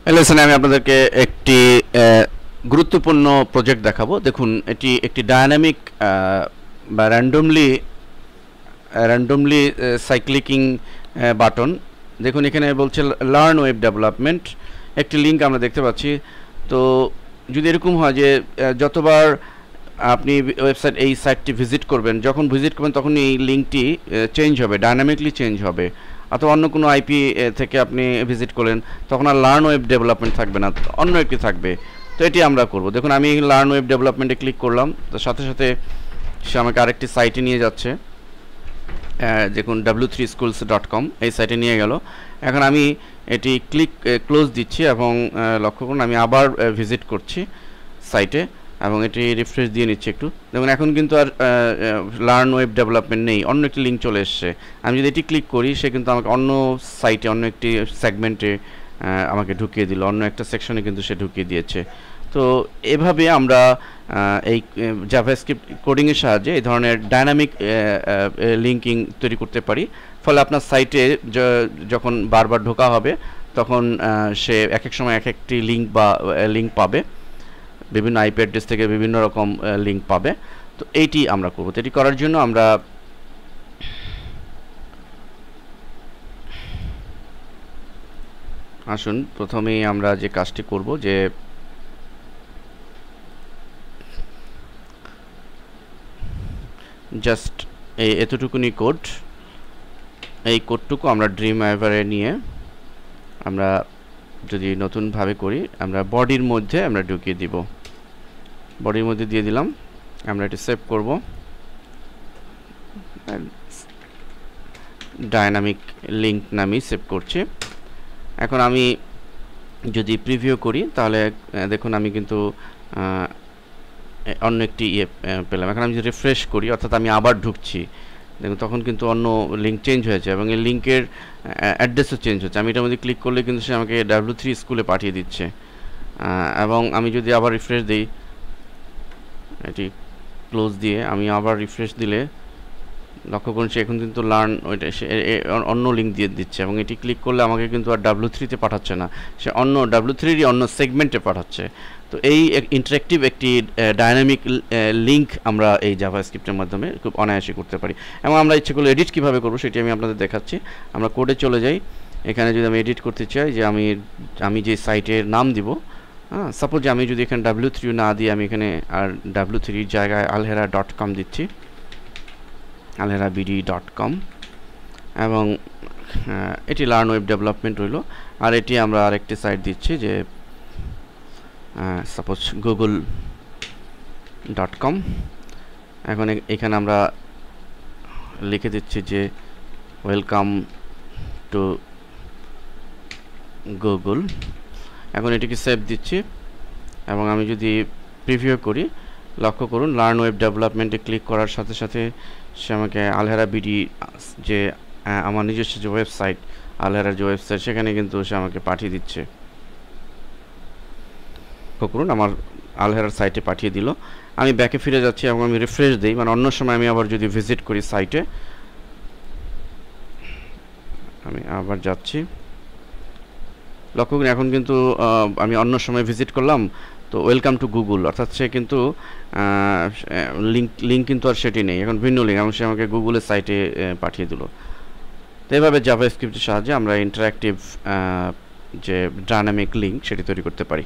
এই লেসনে আমি আপনাদেরকে একটি গুরুত্বপূর্ণ প্রজেক্ট দেখাবো। দেখুন, এটি একটি ডায়নামিক বা র্যান্ডমলি সাইক্লিকিং বাটন। দেখুন, এখানে বলছে লার্ন ওয়েব ডেভেলপমেন্ট, একটি লিঙ্ক আমরা দেখতে পাচ্ছি। তো যদি এরকম হয় যে যতবার আপনি ওয়েবসাইট এই সাইটটি ভিজিট করবেন, যখন ভিজিট করবেন তখন এই লিঙ্কটি চেঞ্জ হবে, ডায়নামিকলি চেঞ্জ হবে। অথবা অন্য কোনো আইপি থেকে আপনি ভিজিট করলেন, তখন আর লার্ন ওয়েব ডেভেলপমেন্ট থাকবে না, অন্য একটি থাকবে। তো এটি আমরা করব। দেখুন, আমি লার্ন ওয়েব ডেভেলপমেন্টে ক্লিক করলাম, তো সাথে সাথে সে আমাকে আরেকটি সাইটে নিয়ে যাচ্ছে। দেখুন w3schools.com, এই সাইটে নিয়ে গেল। এখন আমি এটি ক্লোজ দিচ্ছি এবং লক্ষ্য করুন আমি আবার ভিজিট করছি সাইটে এবং এটি রিফ্রেশ দিয়ে নিচ্ছি একটু। দেখুন, এখন কিন্তু আর লার্ন ওয়েব ডেভেলপমেন্ট নেই, অন্য একটি লিঙ্ক চলে এসছে। আমি যদি এটি ক্লিক করি, সে কিন্তু আমাকে অন্য সাইটে, অন্য একটি সেগমেন্টে আমাকে ঢুকিয়ে দিল, অন্য একটা সেকশনে কিন্তু সে ঢুকিয়ে দিয়েছে। তো এভাবে আমরা এই জাভাস্ক্রিপ্ট কোডিংয়ের সাহায্যে এই ধরনের ডায়নামিক লিঙ্কিং তৈরি করতে পারি। ফলে আপনার সাইটে যখন বারবার ঢোকা হবে, তখন সে এক এক সময় এক একটি লিঙ্ক পাবে, বিভিন্ন আইপি অ্যাড্রেস থেকে বিভিন্ন রকম লিঙ্ক পাবে। তো এইটি আমরা করব। তো এটি করার জন্য আমরা আসুন প্রথমেই আমরা যে কাজটি করব, যে জাস্ট এতটুকুনি কোড, এই কোডটুকু আমরা ড্রিম ওয়েভারে নিয়ে আমরা যদি নতুনভাবে করি, আমরা বডির মধ্যে আমরা ঢুকিয়ে দিব, বডির মধ্যে দিয়ে দিলাম। আমরা এটি সেভ করব, ডায়নামিক লিঙ্ক নামে সেভ করছি। এখন আমি যদি প্রিভিউ করি, তাহলে দেখুন আমি কিন্তু অন্য একটি পেলাম। এখন আমি যদি রিফ্রেশ করি, অর্থাৎ আমি আবার ঢুকছি, দেখুন তখন কিন্তু অন্য লিঙ্ক চেঞ্জ হয়েছে এবং এই লিঙ্কের অ্যাড্রেসও চেঞ্জ হচ্ছে। আমি এটার মধ্যে ক্লিক করলে কিন্তু সে আমাকে W3 স্কুলে পাঠিয়ে দিচ্ছে। এবং আমি যদি আবার রিফ্রেশ দিই, এটি ক্লোজ দিয়ে আমি আবার রিফ্রেশ দিলে লক্ষ্য করুন সে এখন কিন্তু লার্ন ওইটা সে অন্য লিঙ্ক দিয়ে দিচ্ছে এবং এটি ক্লিক করলে আমাকে কিন্তু আর W3-তে পাঠাচ্ছে না, সে অন্য W3-র অন্য সেগমেন্টে পাঠাচ্ছে। তো এই ইন্টারেক্টিভ একটি ডায়নামিক লিঙ্ক আমরা এই জাভাস্ক্রিপ্টের মাধ্যমে খুব অনায়াসে করতে পারি। এবং আমরা ইচ্ছে করলে এডিট কীভাবে করবো সেটি আমি আপনাদের দেখাচ্ছি। আমরা কোডে চলে যাই। এখানে যদি আমি এডিট করতে চাই, যে আমি যে সাইটের নাম দিব, সাপোজ আমি যদি এখানে W3 না দিয়ে আমি এখানে আর W3-র জায়গায় alhera.com দিচ্ছি, alherabd.com, এবং এটি লার্ন ওয়েব ডেভেলপমেন্ট হইল। আর এটি আমরা আরেকটি সাইট দিচ্ছি, যে সাপোজ google.com। এখন এখানে আমরা লিখে দিচ্ছি যে ওয়েলকাম টু গুগল। এখন এটিকে সেভ দিচ্ছি এবং আমি যদি প্রিভিউ করি, লক্ষ্য করুন লার্ন ওয়েব ডেভেলপমেন্টে ক্লিক করার সাথে সাথে সে আমাকে alhera.bd, যে আমার নিজস্ব যে ওয়েবসাইট, alheraর যে ওয়েবসাইট, সেখানে কিন্তু সে আমাকে পাঠিয়ে দিচ্ছে। লক্ষ্য করুন আমার alheraর সাইটে পাঠিয়ে দিল। আমি ব্যাকে ফিরে যাচ্ছি এবং আমি রিফ্রেশ দিই, মানে অন্য সময় আমি আবার যদি ভিজিট করি সাইটে, আমি আবার যাচ্ছি, লক্ষ্য করুন এখন কিন্তু আমি অন্য সময় ভিজিট করলাম, তো ওয়েলকাম টু গুগল, অর্থাৎ সে কিন্তু লিঙ্ক কিন্তু আর সেটি নেই, এখন ভিন্ন লিঙ্ক, এবং সে আমাকে গুগলের সাইটে পাঠিয়ে দিল। তো এভাবে জাভাস্ক্রিপ্টের সাহায্যে আমরা ইন্টারঅ্যাক্টিভ যে ডায়নামিক লিঙ্ক সেটি তৈরি করতে পারি।